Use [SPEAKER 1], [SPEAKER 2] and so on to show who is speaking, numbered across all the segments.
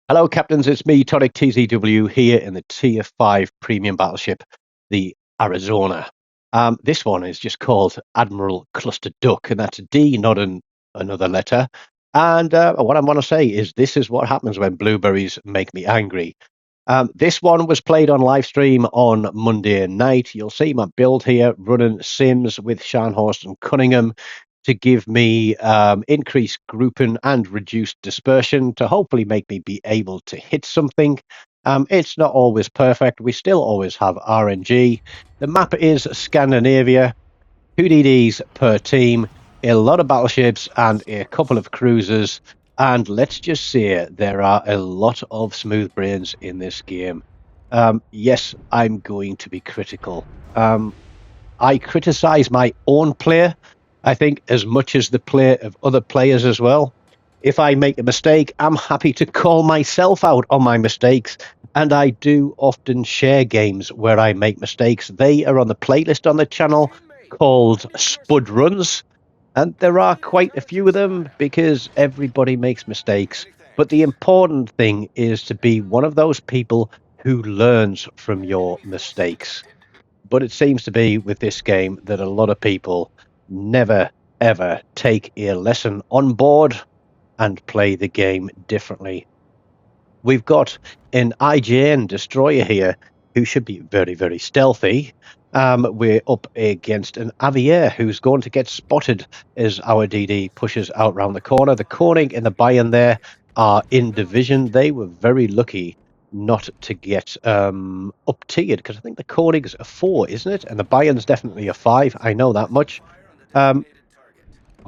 [SPEAKER 1] Hello, captains. It's me, TONIK TZW, here in the Tier 5 premium battleship, the Arizona. This one is just called Admiral Clusterduck, and that's a D, not another letter. And what I want to say is this is what happens when blueberries make me angry. This one was played on live stream on Monday night. You'll see my build here running Sims with Scharnhorst and Cunningham to give me increased grouping and reduced dispersion to hopefully make me be able to hit something. It's not always perfect. We still always have RNG. The map is Scandinavia, 2 DDs per team, a lot of battleships and a couple of cruisers. And let's just say there are a lot of smooth brains in this game. Yes, I'm going to be critical. I criticize my own player, I think, as much as the play of other players as well. If I make a mistake, I'm happy to call myself out on my mistakes. And I do often share games where I make mistakes. They are on the playlist on the channel called Spud Runs. And there are quite a few of them because everybody makes mistakes. But the important thing is to be one of those people who learns from your mistakes. But it seems to be with this game that a lot of people never, ever take a lesson on board and play the game differently. We've got an IJN destroyer here who should be very, very stealthy. We're up against an Aviaire who's going to get spotted as our DD pushes out round the corner. The Koenig and the Bayern there are in division. They were very lucky not to get up tiered because I think the Koenig's a 4, isn't it? And the Bayern's definitely a 5. I know that much.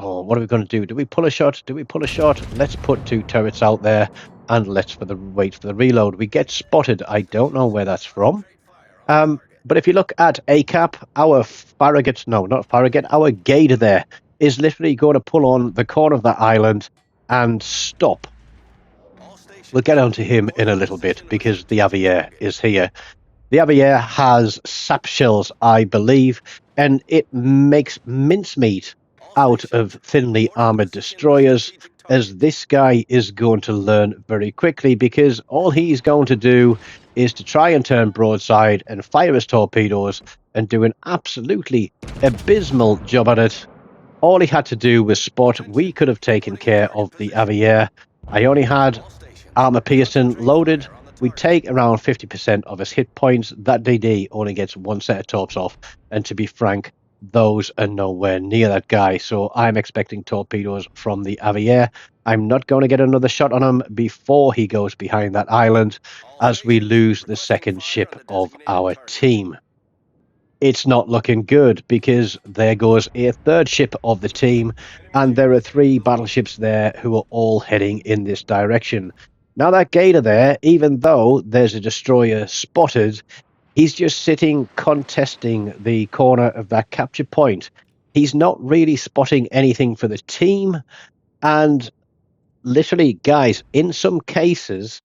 [SPEAKER 1] Oh, what are we going to do? Do we pull a shot? Do we pull a shot? Let's put 2 turrets out there and let's wait for the reload. We get spotted. I don't know where that's from. But if you look at ACAP, our Farragut, no, not Farragut, our Gator there is literally going to pull on the corner of that island and stop. We'll get onto him in a little bit because the Aviaire is here. The Aviaire has sap shells, I believe, and it makes mincemeat out of thinly armored destroyers, as this guy is going to learn very quickly because all he's going to do is to try and turn broadside and fire his torpedoes and do an absolutely abysmal job at it. All he had to do was spot. We could have taken care of the Aviaire. I only had armor piercing loaded. We take around 50% of his hit points. That DD only gets 1 set of torps off, and to be frank, those are nowhere near that guy, so I'm expecting torpedoes from the Aviaire. I'm not going to get another shot on him before he goes behind that island, as we lose the second ship of our team. It's not looking good because there goes a third ship of the team, and there are 3 battleships there who are all heading in this direction. Now that Gator there, even though there's a destroyer spotted, he's just sitting contesting the corner of that capture point. He's not really spotting anything for the team. And literally, guys, in some cases,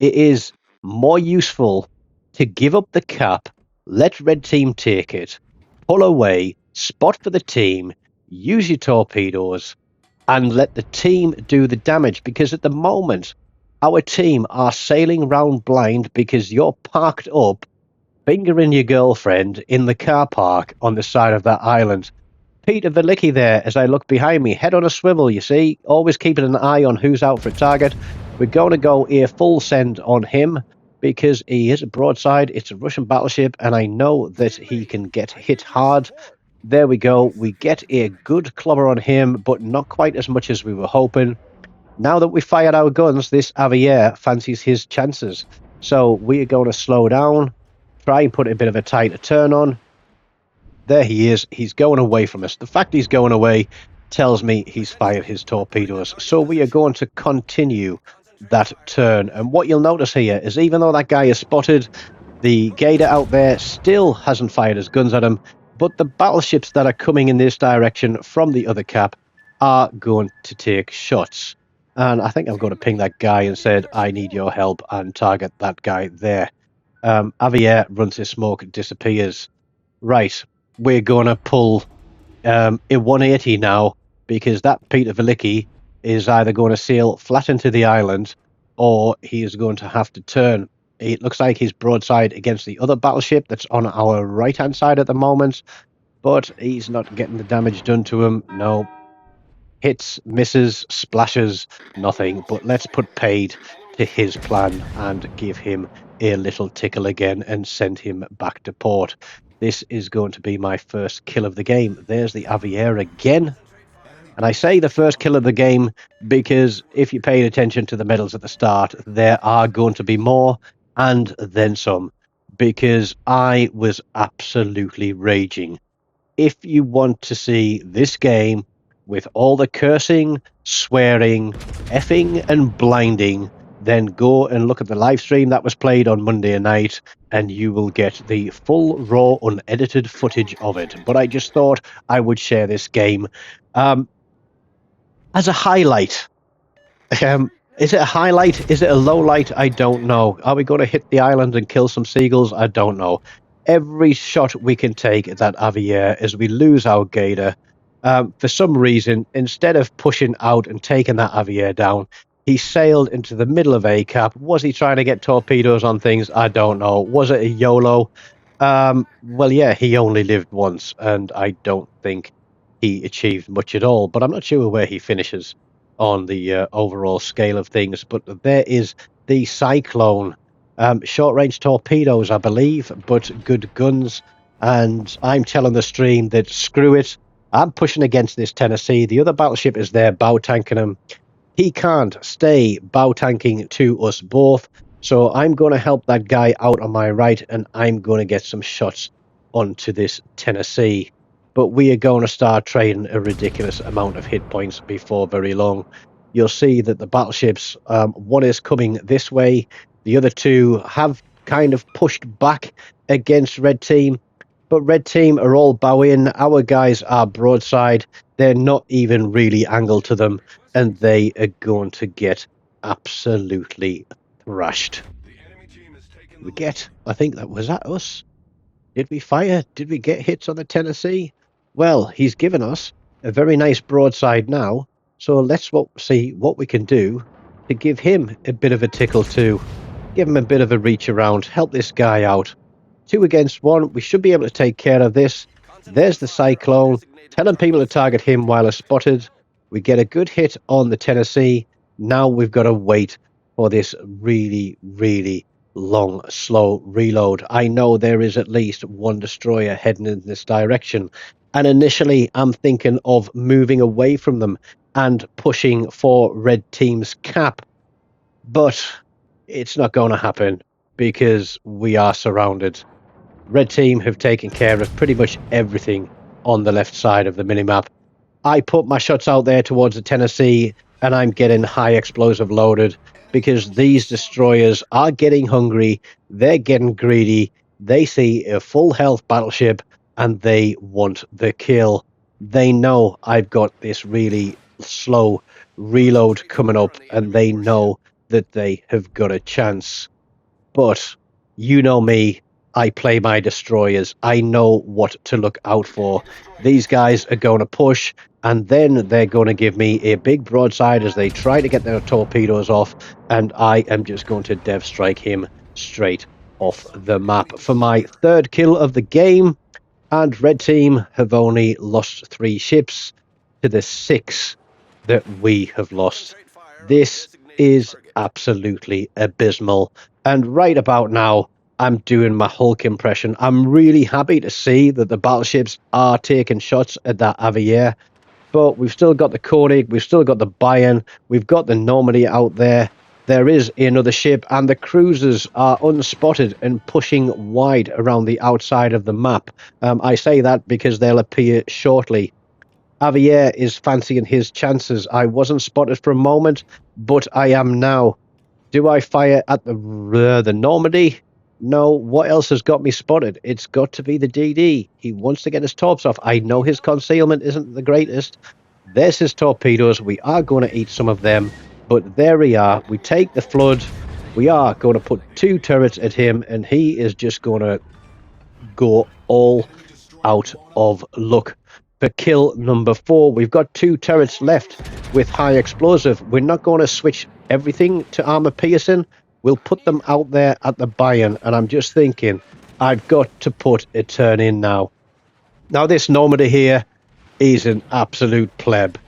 [SPEAKER 1] it is more useful to give up the cap, let red team take it, pull away, spot for the team, use your torpedoes, and let the team do the damage. Because at the moment, our team are sailing round blind because you're parked up fingering your girlfriend in the car park on the side of that island. Peter Velicki there, as I look behind me, head on a swivel, you see, always keeping an eye on who's out for a target. We're going to go a full send on him because he is a broadside, it's a Russian battleship, and I know that he can get hit hard. There we go, we get a good clobber on him, but not quite as much as we were hoping. Now that we fired our guns, this Aviaire fancies his chances. So we are going to slow down, try and put a bit of a tighter turn on. There he is. He's going away from us. The fact he's going away tells me he's fired his torpedoes. So we are going to continue that turn. And what you'll notice here is even though that guy is spotted, the Gator out there still hasn't fired his guns at him. But the battleships that are coming in this direction from the other cap are going to take shots. And I think I'm going to ping that guy and said, I need your help, and target that guy there. Aviaire runs his smoke, disappears. Right, we're going to pull a 180 now, because that Peter Velicki is either going to sail flat into the island or he is going to have to turn. It looks like he's broadside against the other battleship that's on our right-hand side at the moment, but he's not getting the damage done to him. No. Hits, misses, splashes, nothing. But let's put paid to his plan and give him a little tickle again and send him back to port. This is going to be my first kill of the game. There's the Aviaire again. And I say the first kill of the game because if you paid attention to the medals at the start, there are going to be more and then some, because I was absolutely raging. If you want to see this game with all the cursing, swearing, effing and blinding, then go and look at the live stream that was played on Monday night and you will get the full raw unedited footage of it. But I just thought I would share this game as a highlight. Is it a highlight? Is it a low light? I don't know. Are we going to hit the island and kill some seagulls? I don't know. Every shot we can take at that Aviaire as we lose our gator. For some reason, instead of pushing out and taking that Aviaire down, he sailed into the middle of ACAP. Was he trying to get torpedoes on things? I don't know. Was it a YOLO? Well, yeah, he only lived once, and I don't think he achieved much at all. But I'm not sure where he finishes on the overall scale of things. But there is the Cyclone. Short-range torpedoes, I believe, but good guns. And I'm telling the stream that screw it. I'm pushing against this Tennessee. The other battleship is there bow tanking him. He can't stay bow tanking to us both. So I'm going to help that guy out on my right, and I'm going to get some shots onto this Tennessee. But we are going to start trading a ridiculous amount of hit points before very long. You'll see that the battleships, one is coming this way. The other two have kind of pushed back against Red Team. But Red Team are all bow in. Our guys are broadside. They're not even really angled to them. And they are going to get absolutely thrashed. We get, I think that was at us. Did we fire? Did we get hits on the Tennessee? Well, he's given us a very nice broadside now. So let's see what we can do to give him a bit of a tickle too. Give him a bit of a reach around. Help this guy out. 2 against 1. We should be able to take care of this. There's the Cyclone. Telling people to target him while spotted. We get a good hit on the Tennessee. Now we've got to wait for this really, really long, slow reload. I know there is at least one destroyer heading in this direction. And initially, I'm thinking of moving away from them and pushing for Red Team's cap. But it's not going to happen because we are surrounded. Red Team have taken care of pretty much everything on the left side of the minimap. I put my shots out there towards the Tennessee and I'm getting high explosive loaded because these destroyers are getting hungry, they're getting greedy, they see a full health battleship and they want the kill. They know I've got this really slow reload coming up and they know that they have got a chance. But you know me, I play my destroyers. I know what to look out for. These guys are going to push, and then they're going to give me a big broadside as they try to get their torpedoes off, and I am just going to dev strike him straight off the map for my 3rd kill of the game. And Red Team have only lost 3 ships to the 6 that we have lost. This is absolutely abysmal. And right about now, I'm doing my Hulk impression. I'm really happy to see that the battleships are taking shots at that Aviaire. But we've still got the TONIK, we've still got the Bayern, we've got the Normandy out there. There is another ship, and the cruisers are unspotted and pushing wide around the outside of the map. I say that because they'll appear shortly. Aviaire is fancying his chances. I wasn't spotted for a moment, but I am now. Do I fire at the Normandy? No, what else has got me spotted? It's got to be the DD. He wants to get his torps off. I know his concealment isn't the greatest. There's his torpedoes. We are going to eat some of them. But there we are. We take the flood. We are going to put 2 turrets at him. And he is just going to go all out of luck. for kill number 4. We've got 2 turrets left with high explosive. We're not going to switch everything to armor piercing. We'll put them out there at the buy-in, and I'm just thinking I've got to put a turn in now. Now this Normandy here is an absolute pleb,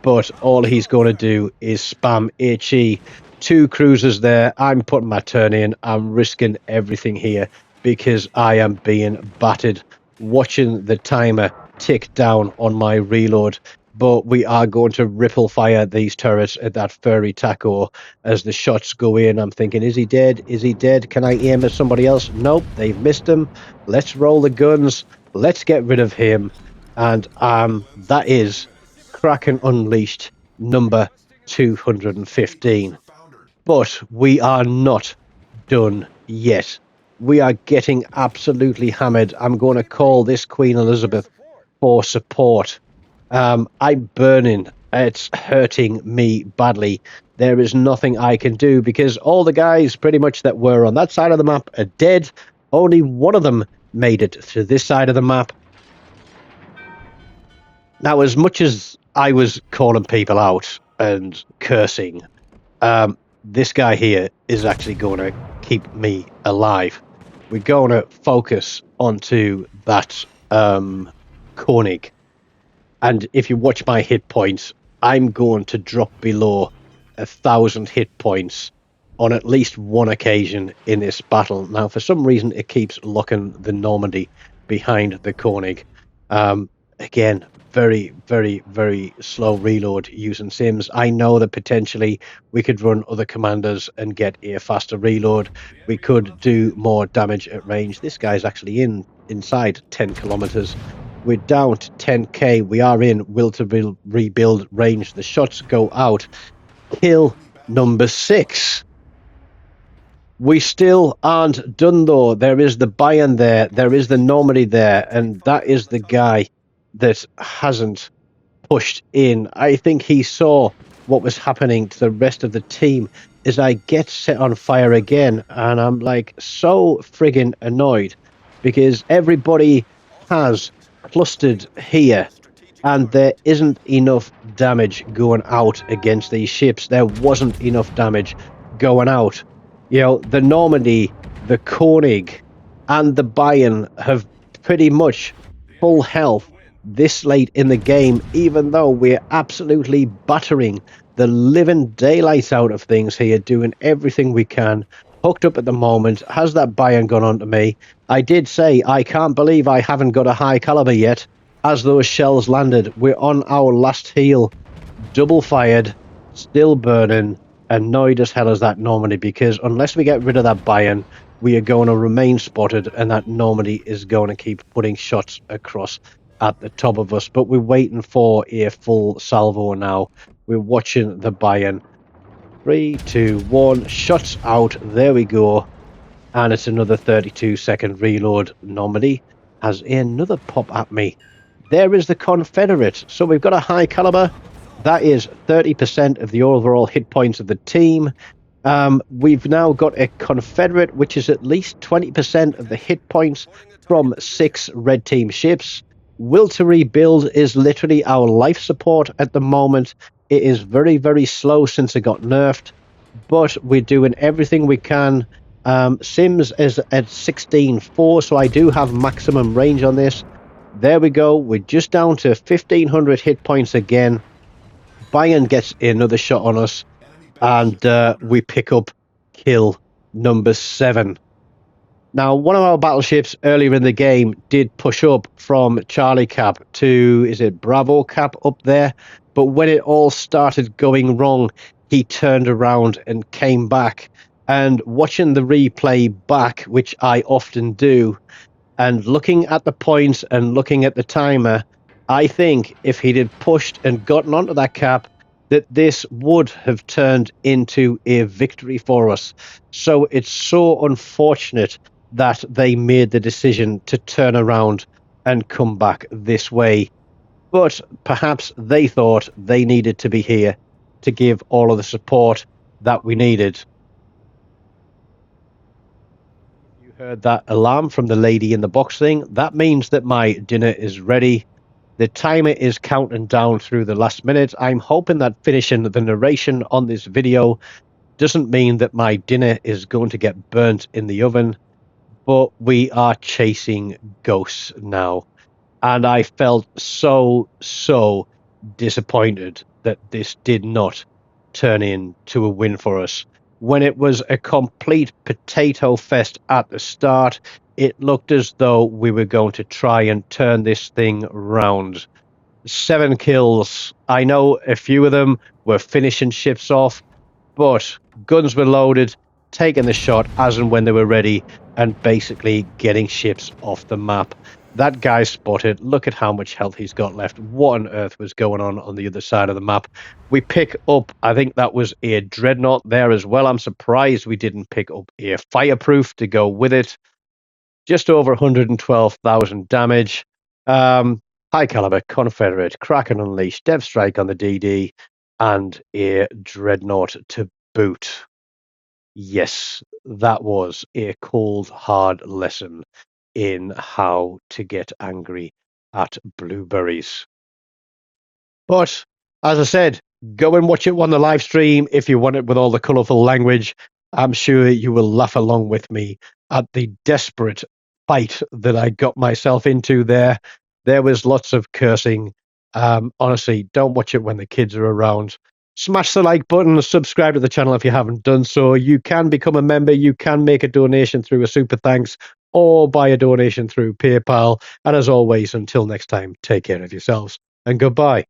[SPEAKER 1] but all he's going to do is spam HE. 2 cruisers there. I'm putting my turn in. I'm risking everything here because I am being battered. Watching the timer tick down on my reload, but we are going to ripple fire these turrets at that furry taco as the shots go in. I'm thinking, is he dead? Is he dead? Can I aim at somebody else? Nope, they've missed him. Let's roll the guns. Let's get rid of him. And that is Kraken Unleashed number 215. But we are not done yet. We are getting absolutely hammered. I'm going to call this Queen Elizabeth for support. I'm burning. It's hurting me badly. There is nothing I can do because all the guys pretty much that were on that side of the map are dead. Only one of them made it to this side of the map. Now, as much as I was calling people out and cursing, this guy here is actually going to keep me alive. We're going to focus onto that TONIK. And if you watch my hit points, I'm going to drop below 1,000 hit points on at least one occasion in this battle. Now, for some reason, it keeps locking the Normandy behind the TONIK. Again, very, very, very slow reload using Sims. I know that potentially we could run other commanders and get a faster reload. We could do more damage at range. This guy's actually inside 10 kilometers. We're down to 10k. We are in will to rebuild range. The shots go out. Kill number 6. We still aren't done though. There is the Bayern there. There is the Normandy there. And that is the guy that hasn't pushed in. I think he saw what was happening to the rest of the team as I get set on fire again, and I'm like so friggin' annoyed because everybody has clustered here and there isn't enough damage going out against these ships. There wasn't enough damage going out. You know, the Normandy, the Koenig and the Bayern have pretty much full health this late in the game, even though we're absolutely battering the living daylights out of things here, doing everything we can. Hooked up at the moment. Has that Bayern gone on to me? I did say I can't believe I haven't got a high caliber yet. As those shells landed, we're on our last heel. Double fired, still burning, annoyed as hell as that Normandy, because unless we get rid of that Bayern, we are going to remain spotted, and that Normandy is going to keep putting shots across at the top of us. But we're waiting for a full salvo now. We're watching the Bayern. 3, 2, 1, shots out. There we go. And it's another 32-second reload. Normandy has another pop at me. There is the Confederate. So we've got a high caliber. That is 30% of the overall hit points of the team. We've now got a Confederate, which is at least 20% of the hit points from 6 red team ships. Will to rebuild is literally our life support at the moment. It is very, very slow since it got nerfed, but we're doing everything we can. Sims is at 16.4, so I do have maximum range on this. There we go. We're just down to 1,500 hit points again. Bayern gets another shot on us, and we pick up kill number 7. Now, one of our battleships earlier in the game did push up from Charlie Cap to, is it Bravo Cap up there? But when it all started going wrong, he turned around and came back. And watching the replay back, which I often do, and looking at the points and looking at the timer, I think if he'd had pushed and gotten onto that cap, that this would have turned into a victory for us. So it's so unfortunate that they made the decision to turn around and come back this way. But perhaps they thought they needed to be here to give all of the support that we needed. You heard that alarm from the lady in the box thing. That means that my dinner is ready. The timer is counting down through the last minute. I'm hoping that finishing the narration on this video doesn't mean that my dinner is going to get burnt in the oven, but we are chasing ghosts now. And I felt so disappointed that this did not turn into a win for us. When it was a complete potato fest at the start, it looked as though we were going to try and turn this thing round. 7 kills. I know a few of them were finishing ships off, but guns were loaded, taking the shot as and when they were ready, and basically getting ships off the map. That guy spotted. Look at how much health he's got left. What on earth was going on the other side of the map? We pick up, I think that was a dreadnought there as well. I'm surprised we didn't pick up a fireproof to go with it. Just over 112,000 damage. High caliber, Confederate, Kraken Unleashed, Dev Strike on the DD, and a dreadnought to boot. Yes, that was a cold, hard lesson in how to get angry at Blueberries. But as I said, go and watch it on the live stream if you want it with all the colourful language. I'm sure you will laugh along with me at the desperate fight that I got myself into there. There was lots of cursing. Honestly, don't watch it when the kids are around. Smash the like button and subscribe to the channel if you haven't done so. You can become a member. You can make a donation through a super thanks or buy a donation through PayPal. And as always, until next time, take care of yourselves and goodbye.